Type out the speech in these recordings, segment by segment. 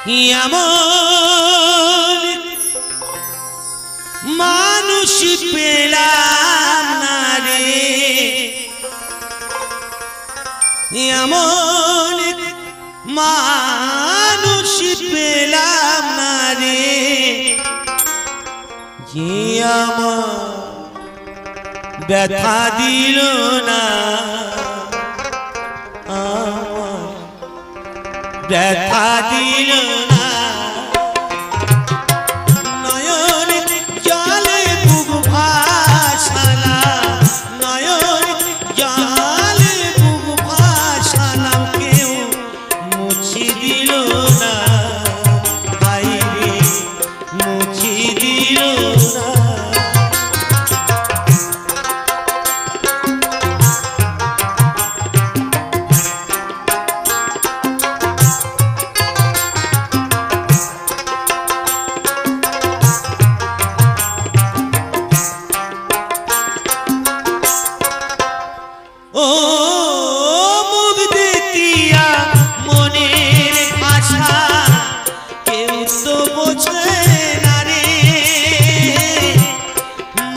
এমন মানুষ পেলাম না রে, এমন মানুষ পেলাম না রে, যে আমার ব্যথা দিল না, আমার ব্যথা দিল না। নয়ন জলে বুক ভাসালাম, নয়ন জলে বুক ভাসালাম, কেউ মুছে দিল না, হায় রে মুছে দিল না। ও মুখ দেখিয়া মনের ভাষা কেউ তো বোঝে না রে,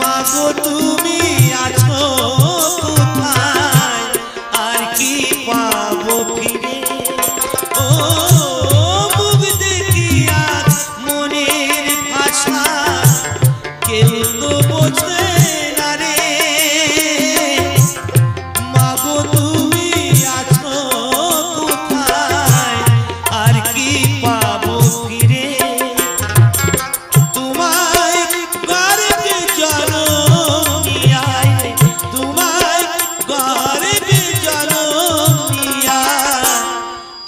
মাগো তুমি আছো কোথায়, আর কি পাবো ফিরে। ও মুখ দেখিয়া মনের ভাষা কেউ তো বোঝে না রে, তুমি আছো কোথায়, আর কি পাবো ফিরে। তোমায় গর্বে জনম নিয়ায়, তোমায় গর্বে জনম নিয়া,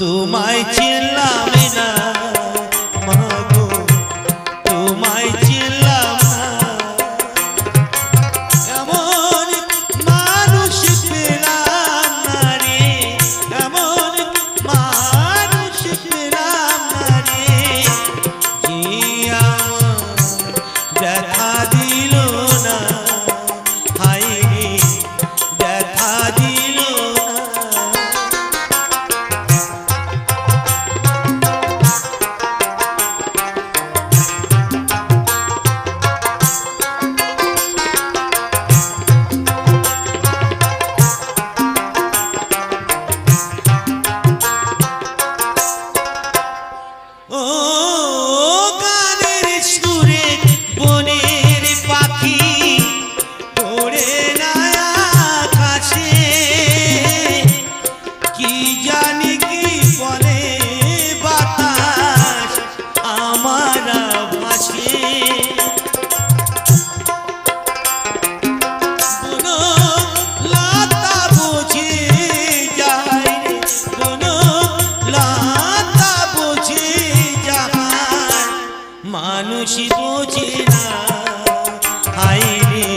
তোমায় চিনলাম না মাগো, তোমায় চিনলাম না। এমন মানুষ পেলাম না রে, এমন মানুষ পেলাম না রে, যে আমার ব্যথা দিল না, হায় রে ব্যথা দিল না। ও গানের সুরে বনের পাখি ওড়ে না আকাশে, কি জানি কি বলে বাতাস আমার ভাসে। কোনো লতা বুঝে যায় রে, কোনো লতা বুঝে যায়, মানুষ বোঝে না, হায় রে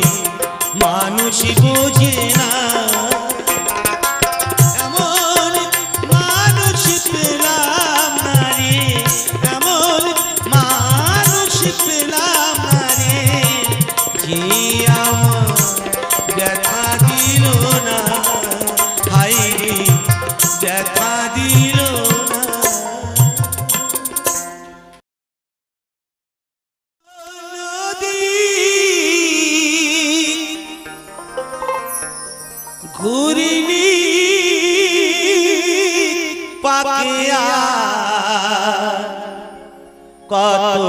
মানুষ বোঝে না। এমন মানুষ পেলাম না রে, এমন মানুষ পেলাম না রে, যে আমার ব্যথা দিল না, হায় রে ব্যথা দিল না। ঘুরিনি পাকিয়া কত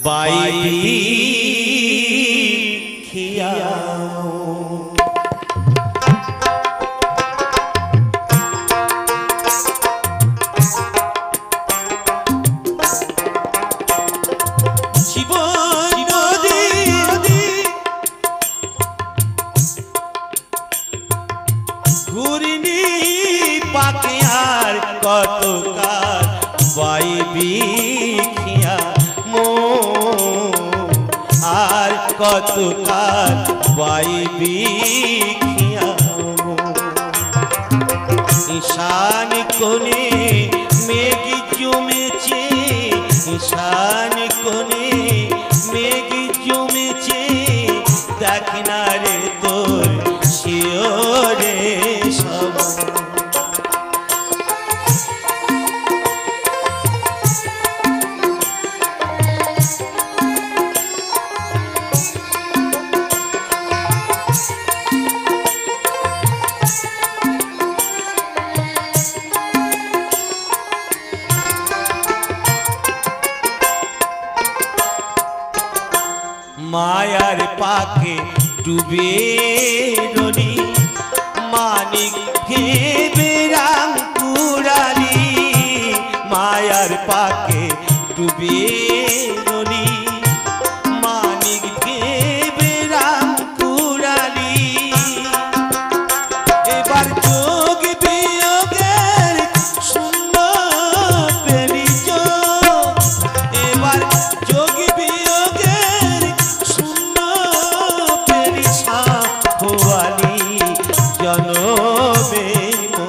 বাইবি খিয়া। ঘুরিনি পাকিয়ার কত কাল বাইবি খিয়া মো, আর কত কাল বাইবি খিয়া মো। ঈশান কোণে মেঘ জমেছে, ঈশান কোণে মেঘ জমেছে, দেখ না রে তোর শিওরে সব। ডুবে রনি মানিক ভেবে রাম কুড়ালি মায়ার পাকে ডুবে রনি মানিক ভেবে রাম কুড়ালি এবার যোগ বিয়োগের শূন্য পেলি এবার যোগ বিয়োগের শূন্য পেলি সাফওয়ালি জনমের মতো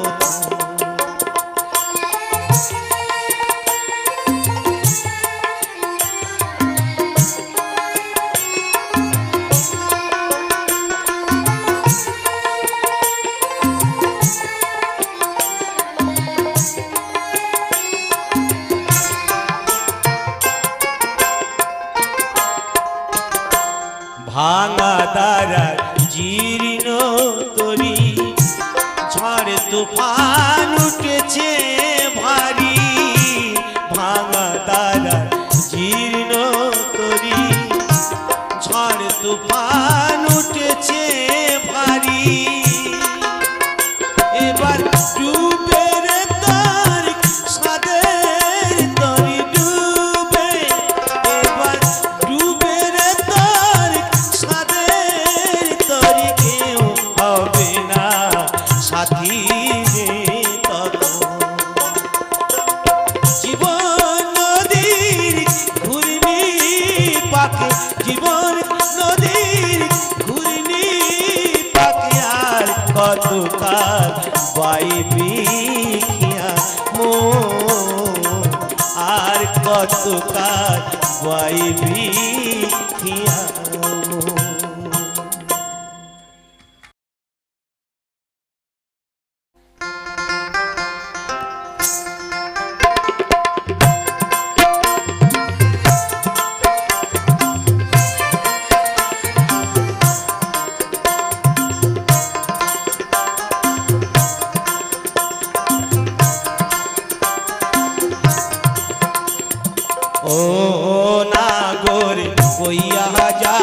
ভাঙা দারার জীর্ণ তরি ঝড় তুফান উঠেছে ভারী ভাঙা দারার জীর্ণ তরি ঝড় তুফান উঠেছে ভারী এবার ডুবে রে তার সাদের তরি ডুবে এবার ডুবে রে তার সাদের তরি কেউ হবে না সাথী রে তখন জীবন নদীর ঘূর্ণি পাকে জীবন নদীর ঘূর্ণি পাকে আর কতকাল বাইবি খিয়া মন আর কতকাল বাইবি খিয়া মন ও নাগর কইয়া যা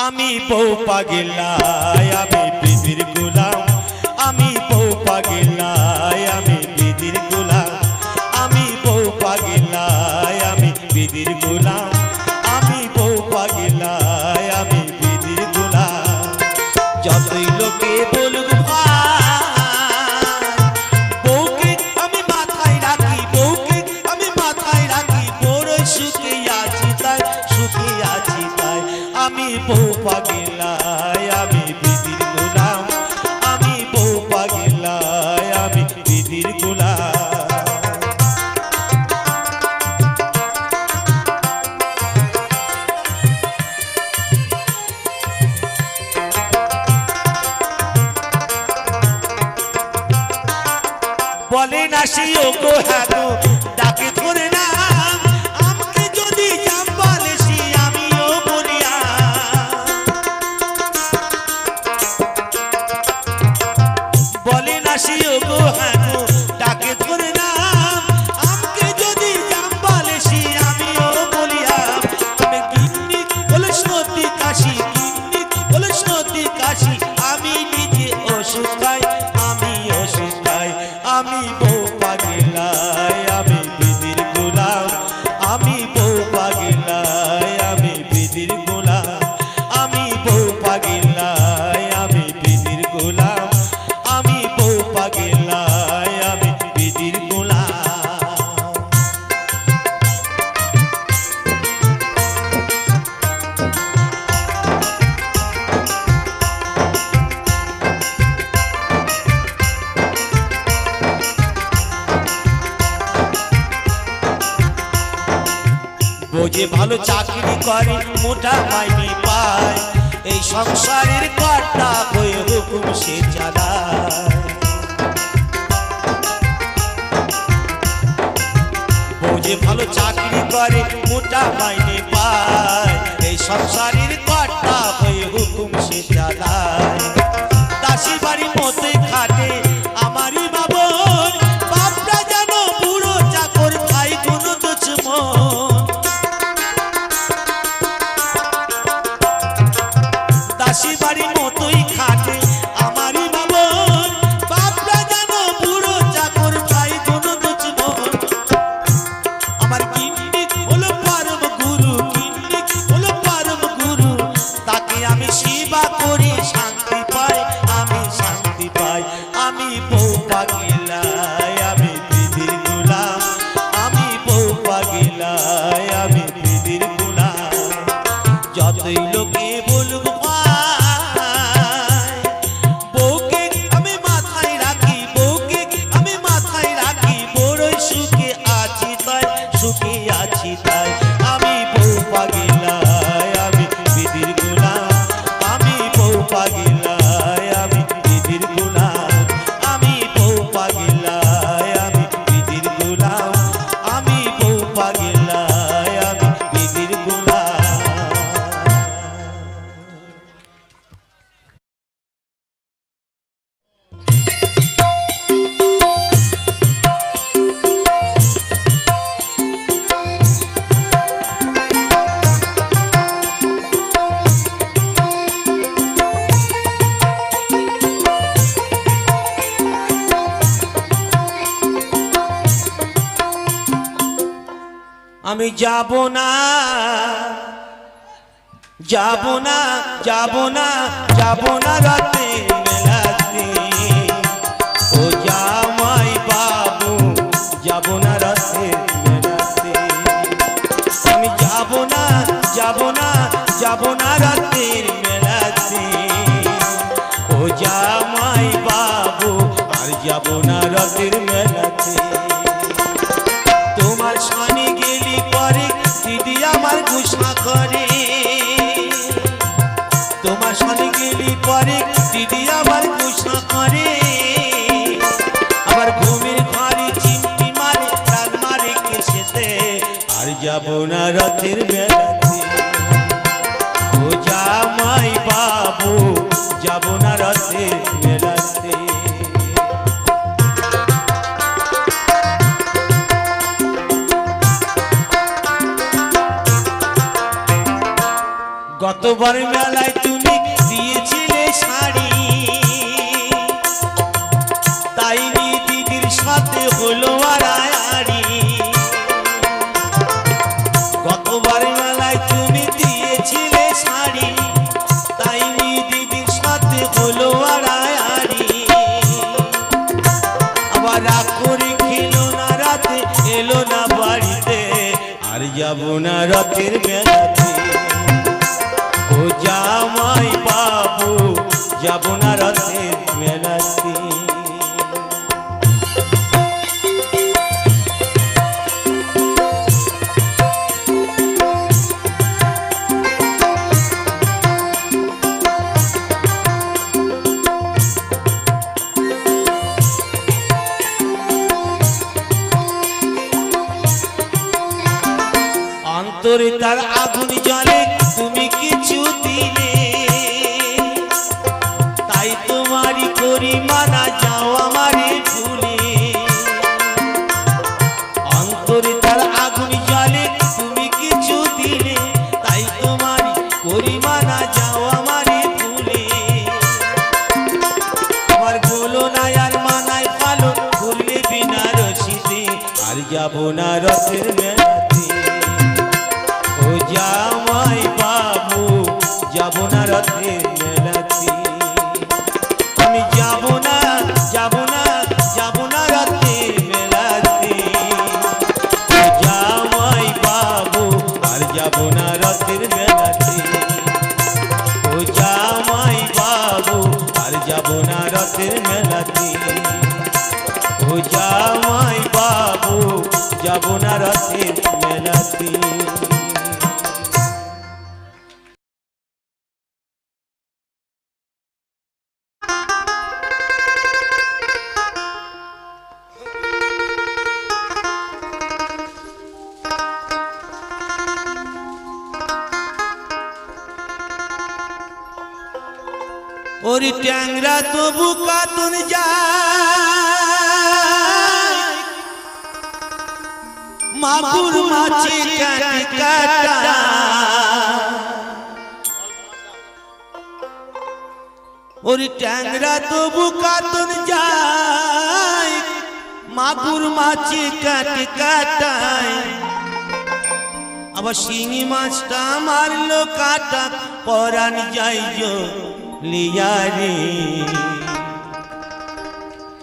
আমি বউ পাগিলাই আমি বিধির গোলাম আমি বউ পাগিলাই আমি বিধির গোলাম আমি বউ পাগিলাই আমি বিধির গোলাম আমি বউ পাগিলাই আমি বিধির গোলাম যতই লোকে বলুক বউকে আমি মাথায় রাখি বউকে আমি মাথায় রাখি বড় সুখে আছি তাই সুখে আছি তাই আমি বউ পাগিলাই আমি বিধির গোলাম আমি বউ পাগিলাই আমি বিধির গোলাম বলে না সে ও গো হ্যাঁ গো ডাকে ধরে না আমাকে যদি জাম বলে সে আমিও বলিয়া বলে না সে ও গো হ্যাঁ গো ডাকে ধরে না আমাকে যদি জাম বলে সে আমিও বলিয়া আমি গিন্নি বলে সত্যি কাশি গিন্নি বলে সত্যি কাশি আমি নিজে ওষুধ খাই আমি ওষুধ খাই আমি বউ পাগিলাই আমি বিধির গোলাম আমি বউ পাগিলাই আমি বিধির গোলাম আমি বউ পাগিলাই আমি বিধির গোলাম আমি বউ পাগিলাই আমি বিধির গোলাম বোঝে ভালো চাকরি করে মোটা মাইনে পায় এই সংসারের কর্তা হয়ে হুকুম সে চালায় বোঝে ভালো চাকরি করে মোটা মাইনে পায় এই সংসারের কর্তা হয়ে হুকুম সে চালায় দাসী বাড়ির মধ্যে খাটে আমারই বাবন বাপরা যেন বুড়ো চাকর খাই কোনো দুশ্মন দাসী বাড়ির মতোই খাটে আমারই বাবন বাপরা যেন বুড়ো চাকর খাই কোনো দুশ্মন আমার গিন্নি হলো পরম গুরু গিন্নি হলো পরম গুরু তাকে আমি সেবা করি শান্তি পাই আমি শান্তি পাই আমি বউ পাগিলাই আমি বিধির গোলাম আমি বউ পাগিলাই আমি বিধির গোলাম যতই লোকে বলুক বউকে আমি মাথায় রাখি বউকে আমি মাথায় রাখি বড়ই সুখে আছি তাই সুখে আছি তাই আমি বউ পাগিলাই আমি বিধির গোলাম আমি বউ পাগিলাই আমি বিধির গোলাম আমি বউ পাগিলাই আমি বিধির গোলাম আমি বউ পাগিলাই আমি বিধির গোলাম আমি যাব না যাব না যাব না যাব না রাতে মেলাতে ও জামাই বাবু যাব না রাতে মেলাতে আমি যাব না যাব না যাব না রাতের মেলাতে ও জামাই বাবু আর যাব না রাতের মেলাতে তোমার সামনে গেলি পরে দিদি আমার গুসা করে তোমার সামনে গেলি পরে দিদি আমার গুসা করে আবার ঘুমের ঘরে চিমটি মারে রাত মারে কেসেতে আর যাব না রাতের বেলাতে ও জামাই বাবু যাব না রাতের বেলাতে গতবার মেলায় তুমি দিয়েছিলে শাড়ি, তাই দিদির সাথে হলো আড়াআড়ি। গতবার মেলায় তুমি দিয়েছিলে শাড়ি, তাই দিদির সাথে হলো আড়াআড়ি। আবার রাগ করে খেলো না রাতে, এলো না বাড়িতে, আর যাবো না রাতের মেলাতে। ও জামাই বাবু যাবো না রাতের মেলাতে। অন্তরে তার আগুন জ্বলে, তুমি কিছু দিলে, তাই তোমারই করি মানা, যাও আমারে ভুলে। অন্তরে তার আগুন জ্বলে, তুমি কিছু দিলে, তাই তোমারই করি মানা, যাও আমারে ভুলে। আমার বলো না আর মানায় ভালো, ভুললে বিনা রশিদে, আর যাবো না রথের মেলাতে। ও জামাই বাবু যাবো না রথের মেলাতে। আমি যাবো না, যাবো না, যাবো না রথের মেলাতে। ও জামাই বাবু আর যাবো না রথের মেলাতে। ও জামাই বাবু আর যাবো না রথের মেলাতে। ও জামাই বাবু যাবো না রথের মেলাতে। ওরে ট্যাংরা তবু কাতুন যায়, মাগুর মাছে কাটি কাটা। ওরে ট্যাংরা তবু কাতুন যায়, মাগুর মাছে কাটি কাটায়। আবার শিঙি মাছটা মারলো কাটা, পরাণ যাই লিয়ারে।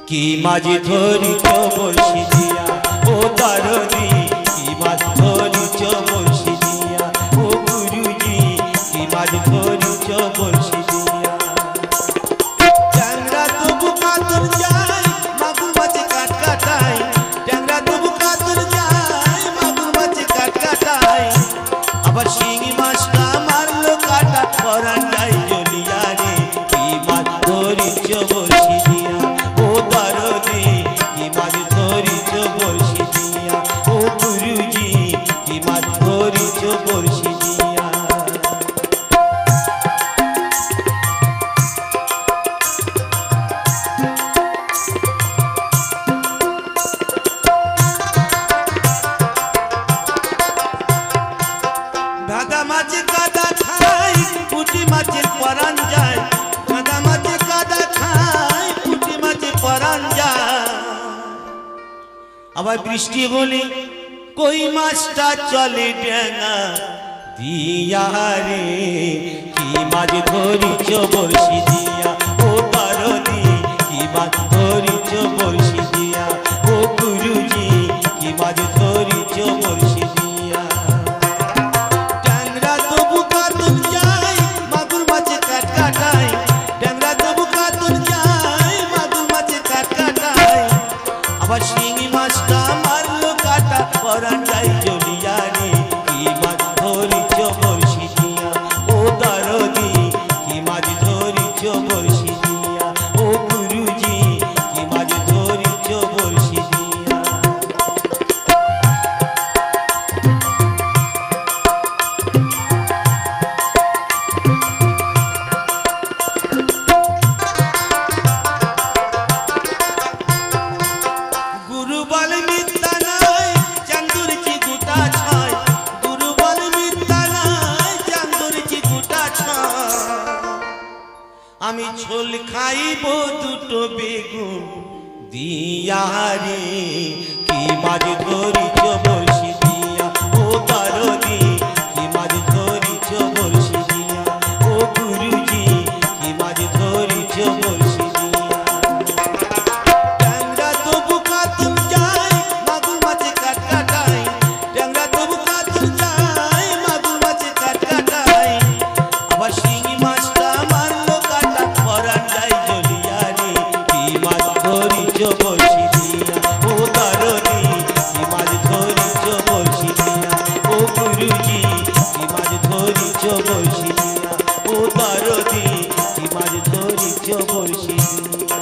কি মাঝে ধরি বলছি দিয়া, ও দারদি কি মাছ ধরি বলছি দিয়া, ও গুরুজি কি মাছ ধরি বলছি দিয়া। ট্যাংরা তবু কাতর যায়, মাগুর মাছে কাট কাটায়। ট্যাংরা তবু কাতর যায়, মাগুর মাছে কাট কাটায়। আবার শিঙি মাছটা মারলো কাটা, পরাণ যাই জলিয়ারে। কি মাছ ধরিছ বলছি দিয়া, ও দারদি কি মাছ ধরিছ বলছি দিয়া, ও গুরুজি কি মাছ ধরিছ বলছি দিয়া। ভাদা মাছে কাদা খাই, পুঁটি মাছের পরাণ যায়। ভাদা মাছে কাদা খাই, পুঁটি মাছে পরাণ যায়। আবার বৃষ্টি হলে কই মাছটা চলে ডেঙা দিয়া রে। কি মাছ ধরিছ বলছি দিয়া, ও দারদি কি মাছ ধরিছ বলছি দিয়া, ও গুরুজি কি মাছ ধরিছ বলছি দিয়া। ট্যাংরা তবু কাতুন যায়, মাগুর মাছে কাট কাটায়। ট্যাংরা তবু কাতুন যায়, মাগুর মাছে কাট কাটায়। আবার শিঙি মাছটা মারলো কাটা, পরাণ যাই জলিয়ারে। কি মাছ ধরিছ বলছি দিয়া, ও দারদি কি মাছ ধরিছ বলছি দিয়া, ও গুরুজি কি মাছ ধরিছ বলছি দিয়া। খাইব দুটো বেগুন দিয়ারে কি মাছ ধরিছ বলছি দিয়া ও দরদি কি মাছ ধরিছ বলছি দিয়া ও গুরুজি কি মাছ ধরিছ বলছি দিয়া ট্যাংরা তবু কাতুন যায় মাগুর মাছে কাট কাটাই ট্যাংরা তবু কাতুন যায় মাগুর মাছে কাট কাটাই আবার শিঙি মাছটা মারলো কাটা পরান যায় জ্বলিয়ারে কি মাছ ধরিছ বলছি দিয়া ও দরদি কি মাছ ধরিছ বলছি দিয়া ও গুরুজি কি মাছ ধরিছ বলছি দিয়া ও দরদি কি মাছ ধরিছ বলছি দিয়া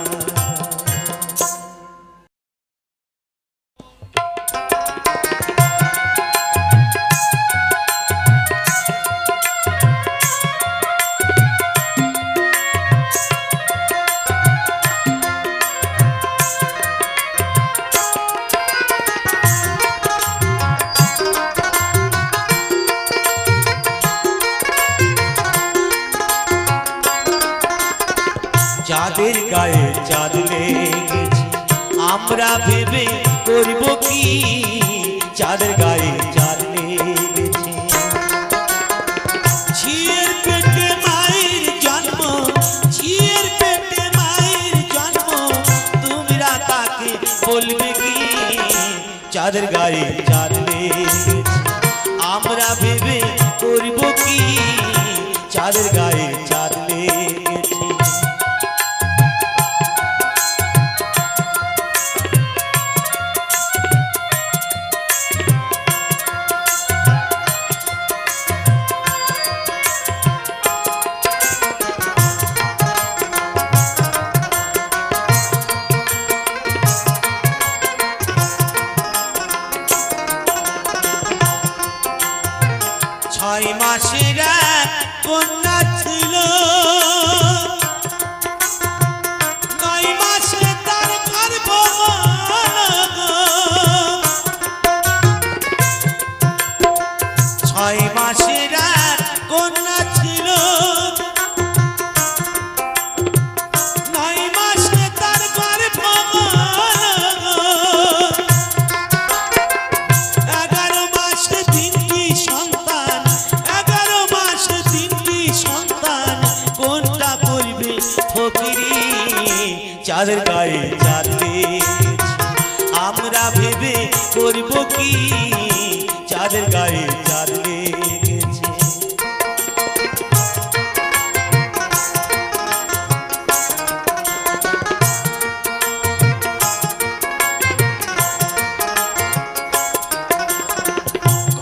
চাঁদের গায়ে চাঁদ লেগেছে আমরা ভেবে করব কি চাঁদের গায়ে চাঁদ লেগেছে ঝিয়ের পেটে মায়ের জন্ম ঝিয়ের পেটে মায়ের জন্ম তোমরা তাকে বলবে কি চাঁদের গায়ে চাঁদ লেগেছে আমরা ভেবে করব কি চাঁদের গায়ে চাঁদ লেগেছে ছয় মাসের কন্যা ছিল নয় মাসে তার গর্ভ ছয় মাসের কন্যা ছিল নয় মাসে তার গর্ভ 11 মাসে 3টি সন্তান 11 মাসে 3টি সন্তান কোনটা করবে ফকিরি চাঁদের গায়ে চাঁদ লেগেছে আমরা ভেবে করব কি চাঁদের গায়ে চাঁদ লেগেছে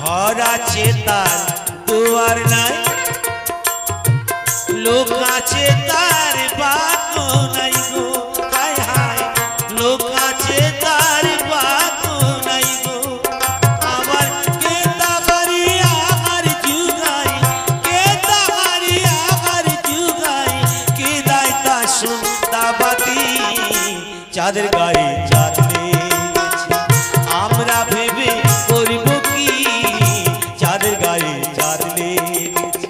ঘর আছে তার দুয়ার নাই লোক আছে তার বাকো নাই গো হায় হায় লোক আছে তার বাকো নাই গো আবার কে তাহারি আহার জুগাই কে তাহারি আহার জুগাই কে দায় তা সুন্দাবাতি চাঁদের গায়ে চাঁদ লেগেছে আমরা ভেবে করব কি চাঁদের গায়ে চাঁদ লেগেছে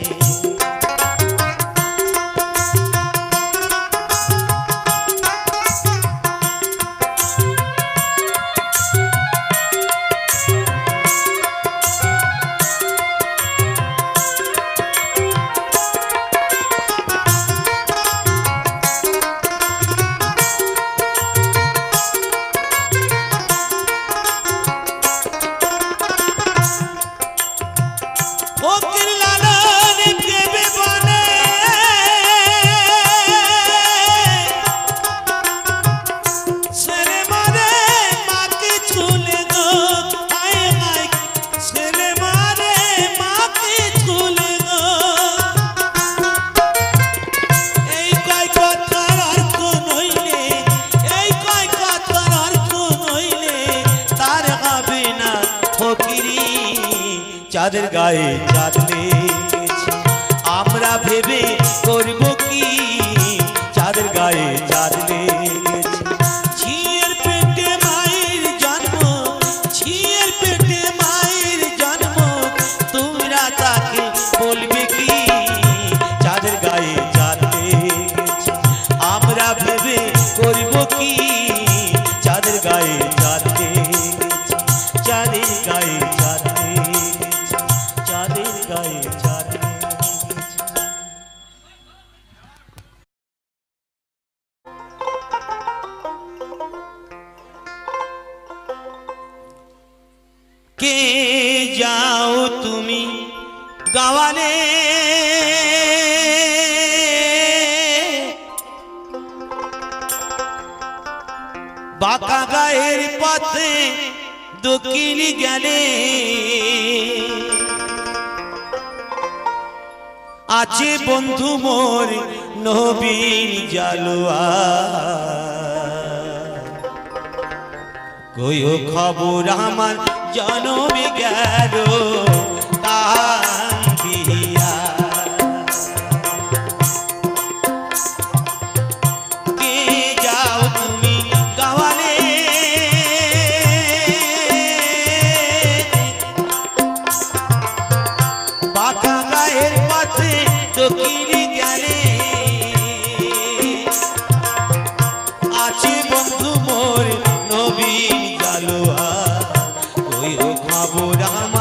ফকির লালন কেবে বনে ছেলে মারে মাকে ছুলে গো হায় হায় ছেলে মারে মাকে ছুলে গো এই কয় কথার অর্থ নইলে এই কয় কথার অর্থ নইলে তার হবে না ফকিরি চাঁদের গায়ে চাঁদ লেগেছে আমরা ভেবে করব কি চাঁদের গায়ে চাঁদ লেগেছে ঝিয়ের পেটে মায়ের জন্ম ঝিয়ের পেটে মায়ের জন্ম তোমরা তাকে বলবে কি চাঁদের গায়ে চাঁদ লেগেছে আমরা দক্ষিণ চাঁদের গায়ে চাঁদ লেগেছে, চাঁদের গায়ে চাঁদ লেগেছে, চাঁদের গায়ে চাঁদ লেগেছে। কে যাও তুমি গাওয়ালে বাঁকা গায়ের পথে দক্ষিণ গেলে আছে বন্ধু মোর নবীন জালুয়া কইও খবর আমার জনমে গেল কান্দিয়া। কে যাও তুমি গাওয়ালে বাঁকা গায়ের পথে দক্ষিণ গেলে আছে বন্ধু মোর নবীন জালুয়া কইও খবর আমার